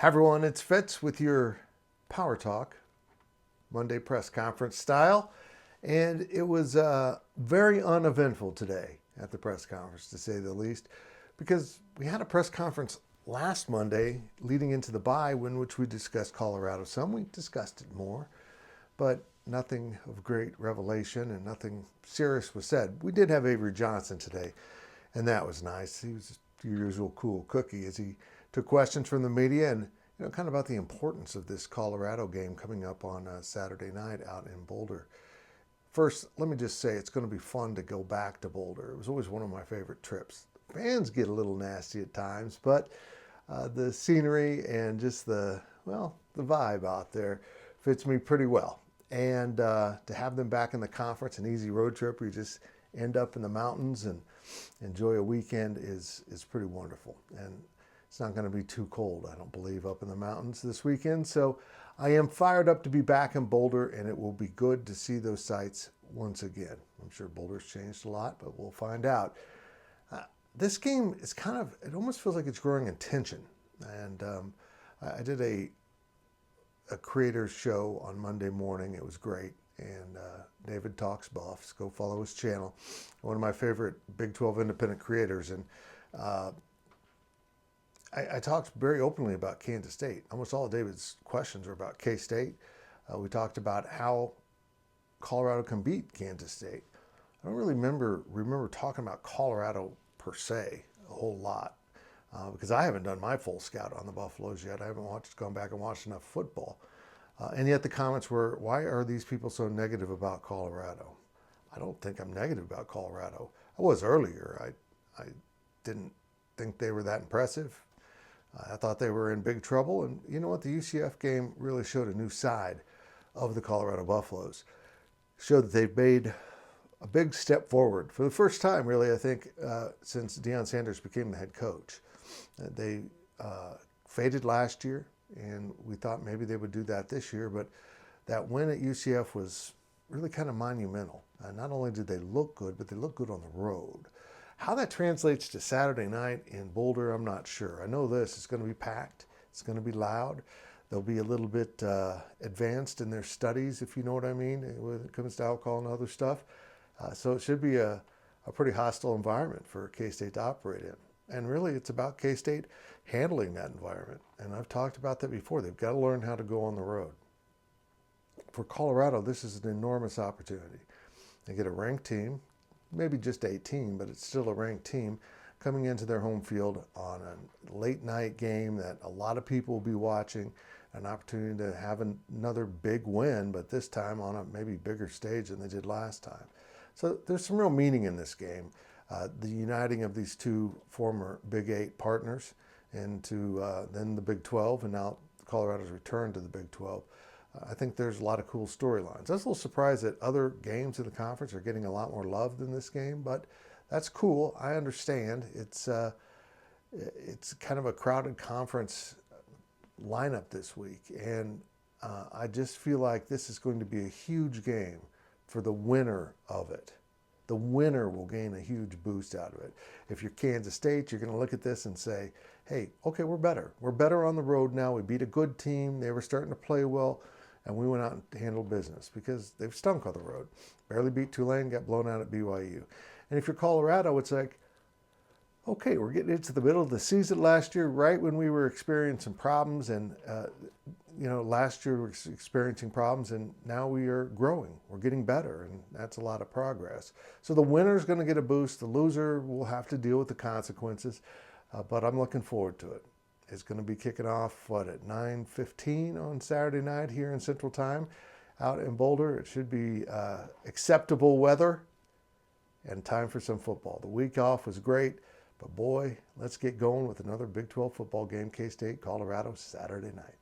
Hi everyone, it's Fitz with your Power Talk Monday press conference style. And it was very uneventful today at the press conference, to say the least, because we had a press conference last Monday leading into the bye in which we discussed Colorado some. We discussed it more, but nothing of great revelation and nothing serious was said. We did have Avery Johnson today, and that was nice. He was your usual cool cookie as he took questions from the media and kind of about the importance of this Colorado game coming up on Saturday night out in Boulder. First, let me just say it's going to be fun to go back to Boulder. It was always one of my favorite trips. Fans get a little nasty at times, but the scenery and just the vibe out there fits me pretty well. And to have them back in the conference, an easy road trip where you just end up in the mountains and enjoy a weekend is pretty wonderful. And it's not going to be too cold, I don't believe, up in the mountains this weekend. So I am fired up to be back in Boulder, and it will be good to see those sights once again. I'm sure Boulder's changed a lot, but we'll find out. This game is it almost feels like it's growing in tension. And I did a creator's show on Monday morning. It was great. And David Talks Buffs. Go follow his channel. One of my favorite Big 12 independent creators. And I talked very openly about Kansas State. Almost all of David's questions were about K-State. We talked about how Colorado can beat Kansas State. I don't really remember talking about Colorado per se a whole lot because I haven't done my full scout on the Buffaloes yet. I haven't gone back and watched enough football. And yet the comments were, why are these people so negative about Colorado? I don't think I'm negative about Colorado. I was earlier. I didn't think they were that impressive. I thought they were in big trouble. And you know what? The UCF game really showed a new side of the Colorado Buffaloes. Showed that they've made a big step forward for the first time, really, I think, since Deion Sanders became the head coach. They faded last year, and we thought maybe they would do that this year. But that win at UCF was really kind of monumental. Not only did they look good, but they looked good on the road. How that translates to Saturday night in Boulder, I'm not sure. I know this, it's going to be packed. It's going to be loud. They'll be a little bit advanced in their studies, if you know what I mean, when it comes to alcohol and other stuff. So it should be a pretty hostile environment for K-State to operate in. And really, it's about K-State handling that environment. And I've talked about that before. They've got to learn how to go on the road. For Colorado, this is an enormous opportunity. They get a ranked team, maybe just 18, but it's still a ranked team coming into their home field on a late night game that a lot of people will be watching, an opportunity to have another big win, but this time on a maybe bigger stage than they did last time. So there's some real meaning in this game. The uniting of these two former Big 8 partners into then the Big 12 and now Colorado's return to the Big 12. I think there's a lot of cool storylines. I was a little surprised that other games in the conference are getting a lot more love than this game, but that's cool. I understand. It's kind of a crowded conference lineup this week, and I just feel like this is going to be a huge game for the winner of it. The winner will gain a huge boost out of it. If you're Kansas State, you're going to look at this and say, hey, okay, we're better. We're better on the road now. We beat a good team. They were starting to play well. And we went out and handled business because they've stunk on the road. Barely beat Tulane, got blown out at BYU. And if you're Colorado, it's like, okay, we're getting into the middle of the season last year, right when we were experiencing problems. And, last year we were experiencing problems, and now we are growing. We're getting better, and that's a lot of progress. So the winner's going to get a boost. The loser will have to deal with the consequences, but I'm looking forward to it. It's going to be kicking off, at 9:15 on Saturday night here in Central Time out in Boulder. It should be acceptable weather and time for some football. The week off was great, but boy, let's get going with another Big 12 football game, K-State, Colorado, Saturday night.